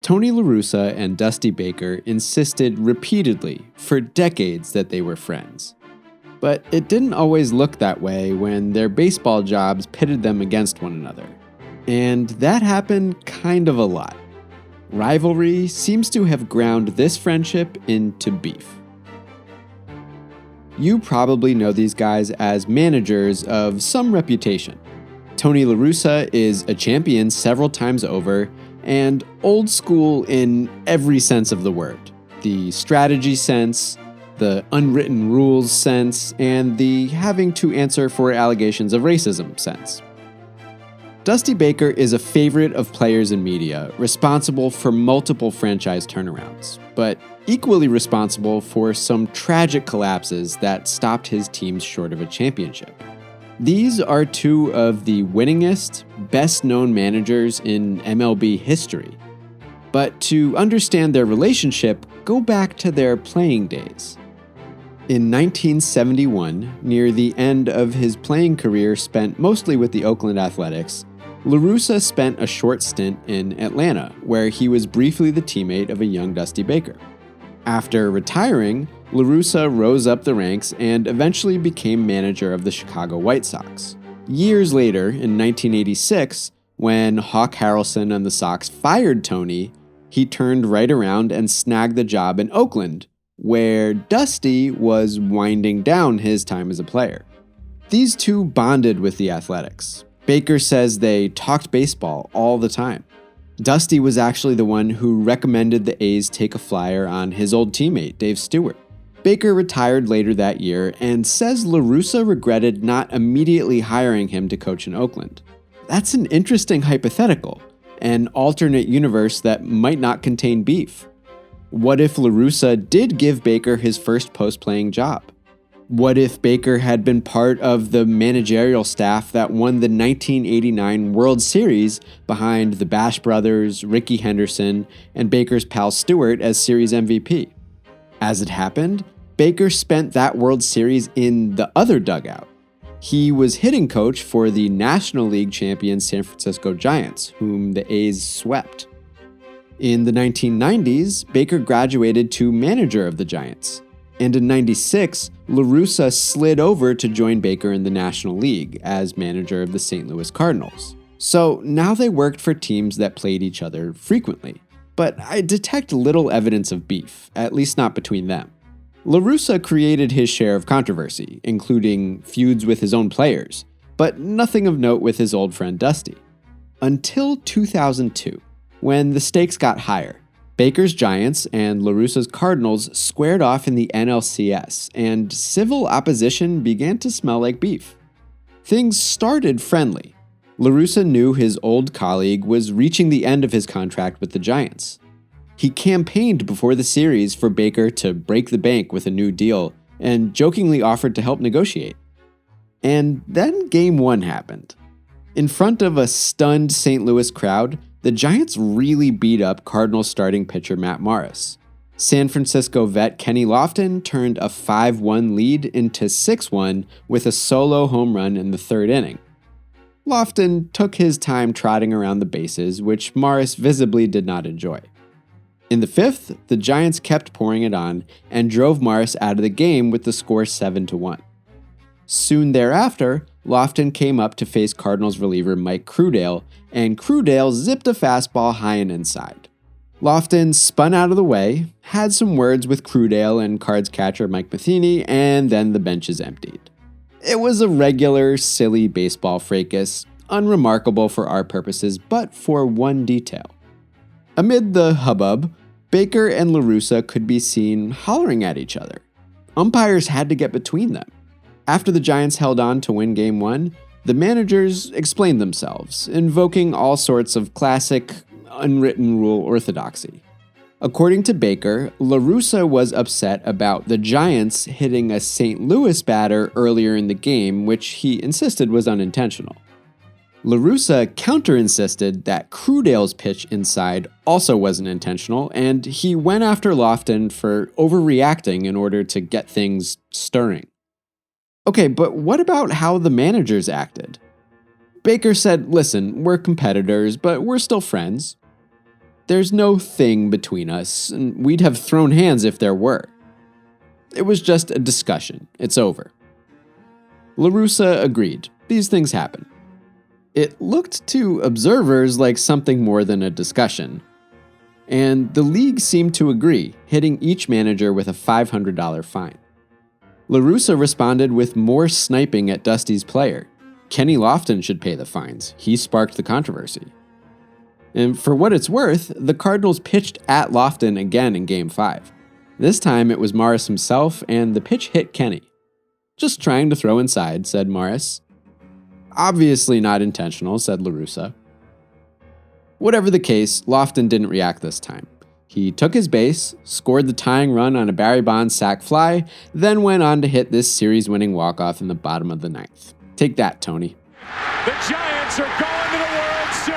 Tony La Russa and Dusty Baker insisted repeatedly for decades that they were friends. But it didn't always look that way when their baseball jobs pitted them against one another. And that happened kind of a lot. Rivalry seems to have ground this friendship into beef. You probably know these guys as managers of some reputation. Tony La Russa is a champion several times over and old school in every sense of the word. The strategy sense, the unwritten rules sense, and the having to answer for allegations of racism sense. Dusty Baker is a favorite of players and media, responsible for multiple franchise turnarounds, but equally responsible for some tragic collapses that stopped his teams short of a championship. These are two of the winningest, best-known managers in MLB history. But to understand their relationship, go back to their playing days. In 1971, near the end of his playing career spent mostly with the Oakland Athletics, La Russa spent a short stint in Atlanta, where he was briefly the teammate of a young Dusty Baker. After retiring, La Russa rose up the ranks and eventually became manager of the Chicago White Sox. Years later, in 1986, when Hawk Harrelson and the Sox fired Tony, he turned right around and snagged the job in Oakland, where Dusty was winding down his time as a player. These two bonded with the Athletics. Baker says they talked baseball all the time. Dusty was actually the one who recommended the A's take a flyer on his old teammate, Dave Stewart. Baker retired later that year and says La Russa regretted not immediately hiring him to coach in Oakland. That's an interesting hypothetical, an alternate universe that might not contain beef. What if La Russa did give Baker his first post-playing job? What if Baker had been part of the managerial staff that won the 1989 World Series behind the Bash brothers, Rickey Henderson, and Baker's pal Stewart as series MVP? As it happened, Baker spent that World Series in the other dugout. He was hitting coach for the National League champion San Francisco Giants, whom the A's swept. In the 1990s, Baker graduated to manager of the Giants. And in '96, La Russa slid over to join Baker in the National League as manager of the St. Louis Cardinals. So now they worked for teams that played each other frequently. But I detect little evidence of beef, at least not between them. La Russa created his share of controversy, including feuds with his own players, but nothing of note with his old friend Dusty. Until 2002, when the stakes got higher. Baker's Giants and La Russa's Cardinals squared off in the NLCS, and civil opposition began to smell like beef. Things started friendly. La Russa knew his old colleague was reaching the end of his contract with the Giants. He campaigned before the series for Baker to break the bank with a new deal, and jokingly offered to help negotiate. And then Game 1 happened. In front of a stunned St. Louis crowd, the Giants really beat up Cardinals starting pitcher Matt Morris. San Francisco vet Kenny Lofton turned a 5-1 lead into 6-1 with a solo home run in the third inning. Lofton took his time trotting around the bases, which Morris visibly did not enjoy. In the fifth, the Giants kept pouring it on and drove Morris out of the game with the score 7-1. Soon thereafter, Lofton came up to face Cardinals reliever Mike Crudale, and Crudale zipped a fastball high and inside. Lofton spun out of the way, had some words with Crudale and Cards catcher Mike Matheny, and then the benches emptied. It was a regular, silly baseball fracas, unremarkable for our purposes, but for one detail. Amid the hubbub, Baker and La Russa could be seen hollering at each other. Umpires had to get between them. After the Giants held on to win Game 1, the managers explained themselves, invoking all sorts of classic, unwritten rule orthodoxy. According to Baker, La Russa was upset about the Giants hitting a St. Louis batter earlier in the game, which he insisted was unintentional. La Russa counter-insisted that Crudale's pitch inside also wasn't intentional, and he went after Lofton for overreacting in order to get things stirring. Okay, but what about how the managers acted? Baker said, "Listen, we're competitors, but we're still friends." There's no thing between us, and we'd have thrown hands if there were. It was just a discussion. It's over. La Russa agreed. These things happen. It looked to observers like something more than a discussion. And the league seemed to agree, hitting each manager with a $500 fine. La Russa responded with more sniping at Dusty's player. Kenny Lofton should pay the fines. He sparked the controversy. And for what it's worth, the Cardinals pitched at Lofton again in Game 5. This time it was Morris himself, and the pitch hit Kenny. "Just trying to throw inside," said Morris. "Obviously not intentional," said La Russa. Whatever the case, Lofton didn't react this time. He took his base, scored the tying run on a Barry Bonds sac fly, then went on to hit this series-winning walk-off in the bottom of the ninth. Take that, Tony. The Giants are going to the World Series.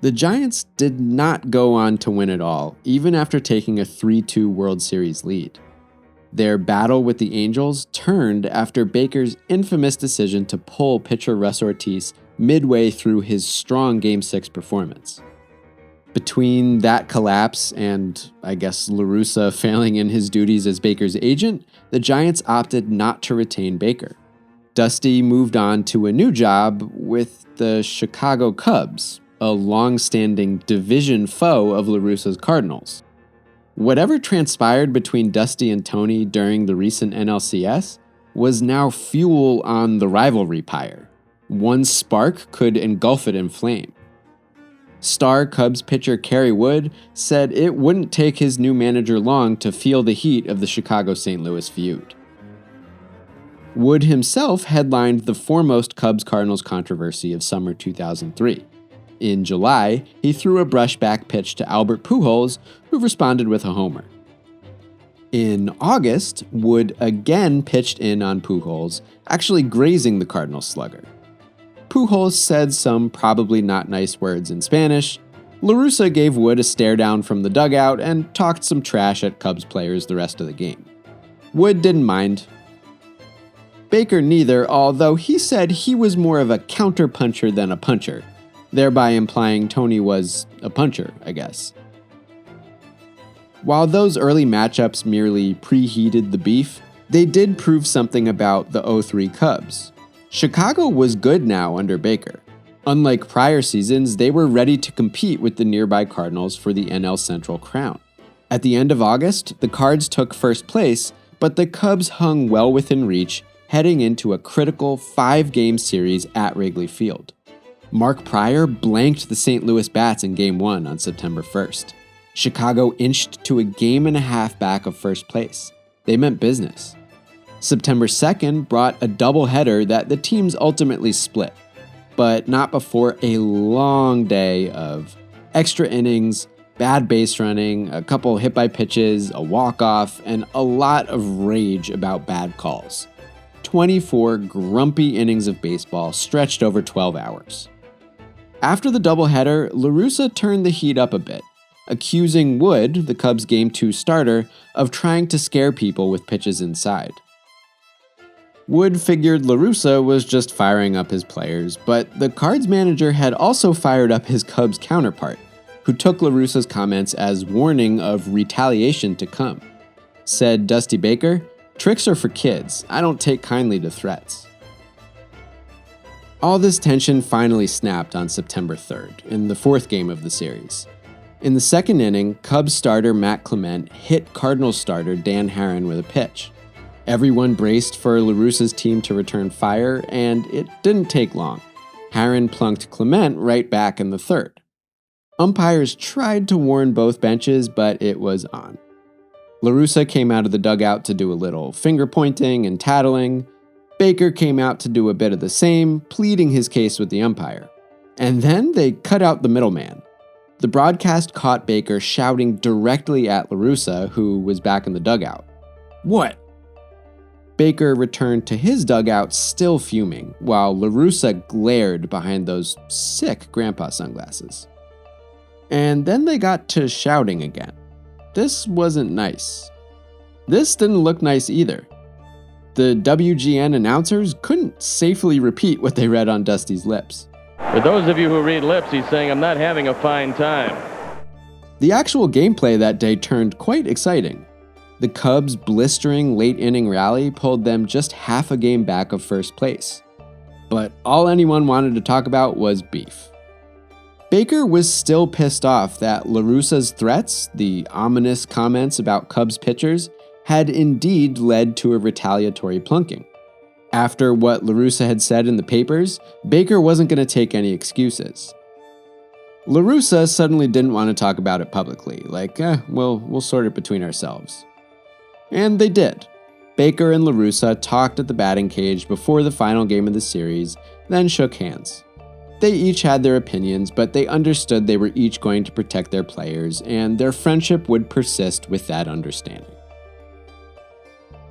The Giants did not go on to win at all, even after taking a 3-2 World Series lead. Their battle with the Angels turned after Baker's infamous decision to pull pitcher Russ Ortiz midway through his strong Game 6 performance. Between that collapse and, I guess, La Russa failing in his duties as Baker's agent, the Giants opted not to retain Baker. Dusty moved on to a new job with the Chicago Cubs, a long-standing division foe of La Russa's Cardinals. Whatever transpired between Dusty and Tony during the recent NLCS was now fuel on the rivalry pyre. One spark could engulf it in flame. Star Cubs pitcher Kerry Wood said it wouldn't take his new manager long to feel the heat of the Chicago-St. Louis feud. Wood himself headlined the foremost Cubs-Cardinals controversy of summer 2003. In July, he threw a brushback pitch to Albert Pujols, who responded with a homer. In August, Wood again pitched in on Pujols, actually grazing the Cardinals slugger. Pujols said some probably not nice words in Spanish. La Russa gave Wood a stare down from the dugout and talked some trash at Cubs players the rest of the game. Wood didn't mind. Baker neither, although he said he was more of a counterpuncher than a puncher, thereby implying Tony was a puncher, I guess. While those early matchups merely preheated the beef, they did prove something about the 03 Cubs. Chicago was good now under Baker. Unlike prior seasons, they were ready to compete with the nearby Cardinals for the NL Central crown. At the end of August, the Cards took first place, but the Cubs hung well within reach, heading into a critical 5-game series at Wrigley Field. Mark Prior blanked the St. Louis Bats in Game 1 on September 1st. Chicago inched to a game and a half back of first place. They meant business. September 2nd brought a doubleheader that the teams ultimately split, but not before a long day of extra innings, bad base running, a couple hit-by pitches, a walk-off, and a lot of rage about bad calls. 24 grumpy innings of baseball stretched over 12 hours. After the doubleheader, La Russa turned the heat up a bit, accusing Wood, the Cubs' Game 2 starter, of trying to scare people with pitches inside. Wood figured La Russa was just firing up his players, but the Cards manager had also fired up his Cubs counterpart, who took La Russa's comments as warning of retaliation to come. Said Dusty Baker, "Tricks are for kids. I don't take kindly to threats." All this tension finally snapped on September 3rd, in the 4th game of the series. In the second inning, Cubs starter Matt Clement hit Cardinals starter Dan Haren with a pitch. Everyone braced for La Russa's team to return fire, and it didn't take long. Haren plunked Clement right back in the third. Umpires tried to warn both benches, but it was on. La Russa came out of the dugout to do a little finger-pointing and tattling. Baker came out to do a bit of the same, pleading his case with the umpire. And then they cut out the middleman. The broadcast caught Baker shouting directly at La Russa, who was back in the dugout. "What?" Baker returned to his dugout still fuming, while La Russa glared behind those sick grandpa sunglasses. And then they got to shouting again. This wasn't nice. This didn't look nice either. The WGN announcers couldn't safely repeat what they read on Dusty's lips. For those of you who read lips, he's saying, "I'm not having a fine time." The actual gameplay that day turned quite exciting. The Cubs' blistering late-inning rally pulled them just half a game back of first place. But all anyone wanted to talk about was beef. Baker was still pissed off that La Russa's threats, the ominous comments about Cubs pitchers, had indeed led to a retaliatory plunking. After what La Russa had said in the papers, Baker wasn't going to take any excuses. La Russa suddenly didn't want to talk about it publicly, we'll sort it between ourselves. And they did. Baker and La Russa talked at the batting cage before the final game of the series, then shook hands. They each had their opinions, but they understood they were each going to protect their players, and their friendship would persist with that understanding.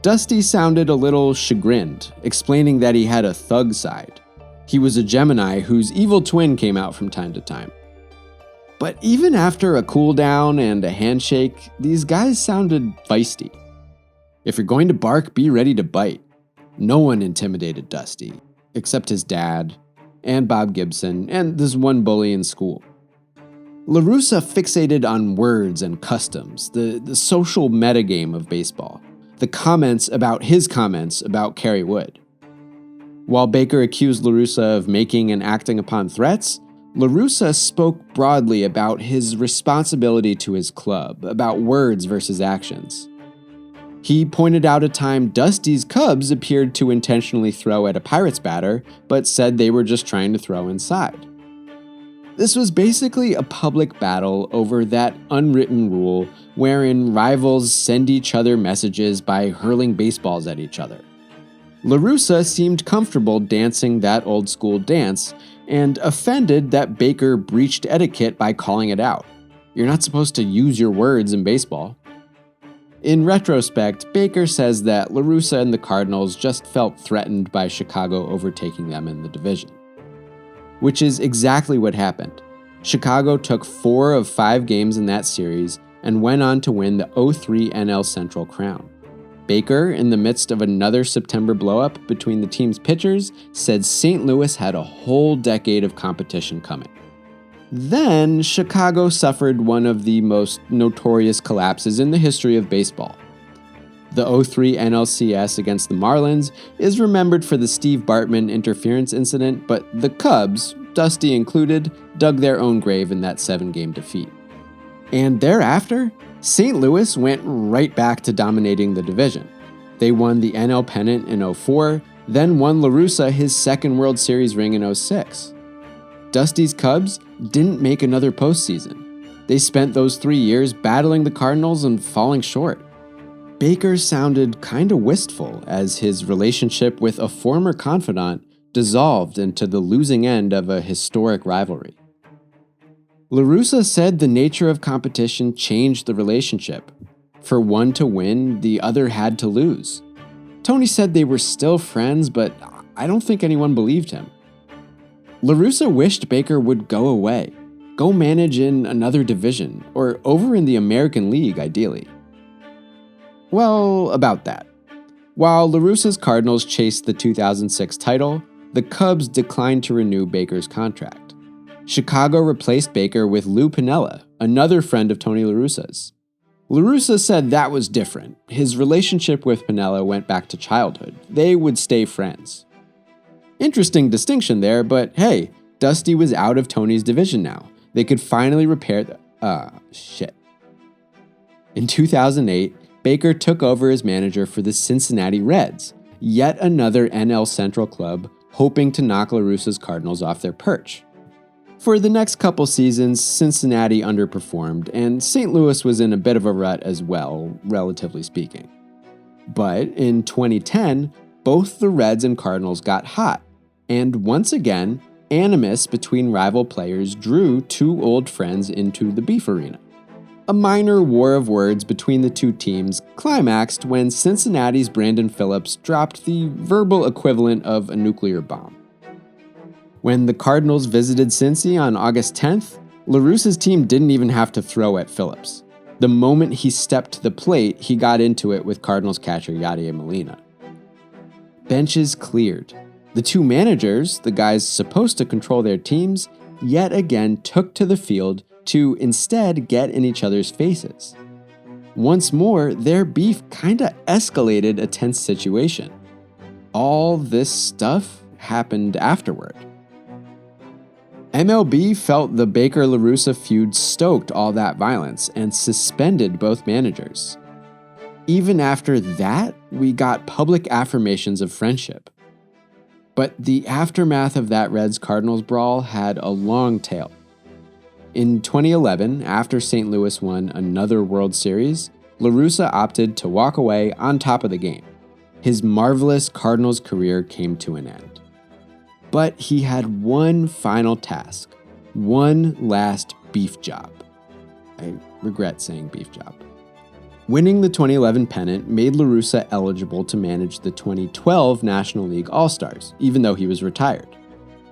Dusty sounded a little chagrined, explaining that he had a thug side. He was a Gemini whose evil twin came out from time to time. But even after a cool down and a handshake, these guys sounded feisty. If you're going to bark, be ready to bite. No one intimidated Dusty, except his dad, and Bob Gibson, and this one bully in school. La Russa fixated on words and customs, the social metagame of baseball, the comments about his comments about Kerry Wood. While Baker accused La Russa of making and acting upon threats, La Russa spoke broadly about his responsibility to his club, about words versus actions. He pointed out a time Dusty's Cubs appeared to intentionally throw at a Pirates batter, but said they were just trying to throw inside. This was basically a public battle over that unwritten rule wherein rivals send each other messages by hurling baseballs at each other. La Russa seemed comfortable dancing that old school dance and offended that Baker breached etiquette by calling it out. You're not supposed to use your words in baseball. In retrospect, Baker says that La Russa and the Cardinals just felt threatened by Chicago overtaking them in the division. Which is exactly what happened. Chicago took 4 of 5 games in that series and went on to win the 03 NL Central crown. Baker, in the midst of another September blowup between the team's pitchers, said St. Louis had a whole decade of competition coming. Then, Chicago suffered one of the most notorious collapses in the history of baseball. The 03 NLCS against the Marlins is remembered for the Steve Bartman interference incident, but the Cubs, Dusty included, dug their own grave in that 7-game defeat. And thereafter, St. Louis went right back to dominating the division. They won the NL pennant in 04, then won La Russa his second World Series ring in 06. Dusty's Cubs didn't make another postseason. They spent those 3 years battling the Cardinals and falling short. Baker sounded kinda wistful as his relationship with a former confidant dissolved into the losing end of a historic rivalry. La Russa said the nature of competition changed the relationship. For one to win, the other had to lose. Tony said they were still friends, but I don't think anyone believed him. La Russa wished Baker would go away, go manage in another division, or over in the American League, ideally. Well, about that. While La Russa's Cardinals chased the 2006 title, the Cubs declined to renew Baker's contract. Chicago replaced Baker with Lou Piniella, another friend of Tony La Russa's. La Russa said that was different. His relationship with Piniella went back to childhood. They would stay friends. Interesting distinction there, but hey, Dusty was out of Tony's division now. They could finally repair shit. In 2008, Baker took over as manager for the Cincinnati Reds, yet another NL Central club hoping to knock La Russa's Cardinals off their perch. For the next couple seasons, Cincinnati underperformed, and St. Louis was in a bit of a rut as well, relatively speaking. But in 2010, both the Reds and Cardinals got hot, and once again, animus between rival players drew 2 old friends into the beef arena. A minor war of words between the 2 teams climaxed when Cincinnati's Brandon Phillips dropped the verbal equivalent of a nuclear bomb. When the Cardinals visited Cincy on August 10th, La Russa's team didn't even have to throw at Phillips. The moment he stepped to the plate, he got into it with Cardinals catcher Yadier Molina. Benches cleared. The 2 managers, the guys supposed to control their teams, yet again took to the field to instead get in each other's faces. Once more, their beef kinda escalated a tense situation. All this stuff happened afterward. MLB felt the Baker-La Russa feud stoked all that violence and suspended both managers. Even after that, we got public affirmations of friendship. But the aftermath of that Reds-Cardinals brawl had a long tail. In 2011, after St. Louis won another World Series, La Russa opted to walk away on top of the game. His marvelous Cardinals career came to an end. But he had one final task, one last beef job. I regret saying beef job. Winning the 2011 pennant made La Russa eligible to manage the 2012 National League All-Stars, even though he was retired.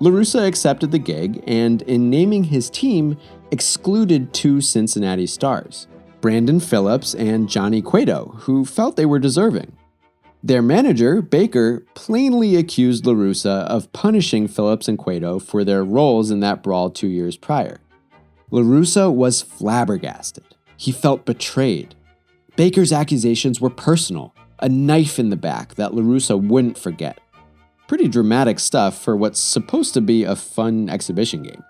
La Russa accepted the gig and, in naming his team, excluded two Cincinnati stars, Brandon Phillips and Johnny Cueto, who felt they were deserving. Their manager, Baker, plainly accused La Russa of punishing Phillips and Cueto for their roles in that brawl 2 years prior. La Russa was flabbergasted. He felt betrayed. Baker's accusations were personal, a knife in the back that La Russa wouldn't forget. Pretty dramatic stuff for what's supposed to be a fun exhibition game.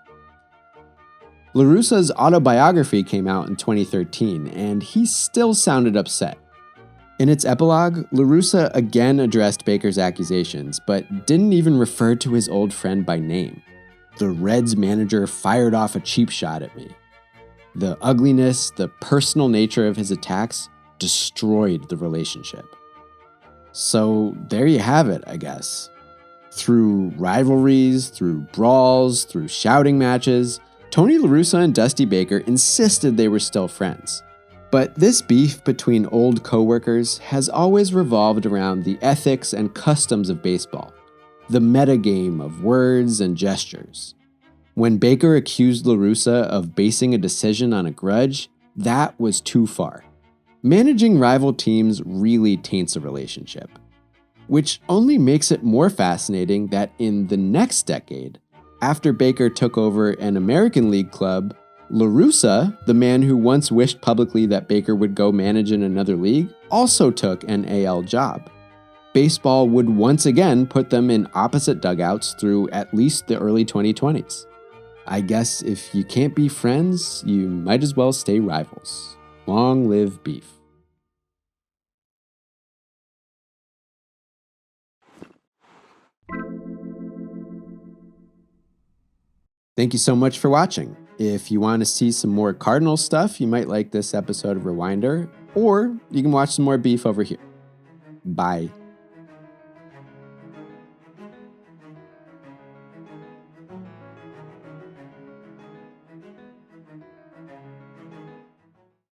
La Russa's autobiography came out in 2013, and he still sounded upset. In its epilogue, La Russa again addressed Baker's accusations, but didn't even refer to his old friend by name. The Reds manager fired off a cheap shot at me. The ugliness, the personal nature of his attacks destroyed the relationship. So there you have it, I guess. Through rivalries, through brawls, through shouting matches, Tony La Russa and Dusty Baker insisted they were still friends. But this beef between old coworkers has always revolved around the ethics and customs of baseball, the metagame of words and gestures. When Baker accused La Russa of basing a decision on a grudge, that was too far. Managing rival teams really taints a relationship, which only makes it more fascinating that in the next decade, after Baker took over an American League club, La Russa, the man who once wished publicly that Baker would go manage in another league, also took an AL job. Baseball would once again put them in opposite dugouts through at least the early 2020s. I guess if you can't be friends, you might as well stay rivals. Long live beef. Thank you so much for watching. If you want to see some more Cardinal stuff, you might like this episode of Rewinder, or you can watch some more beef over here. Bye.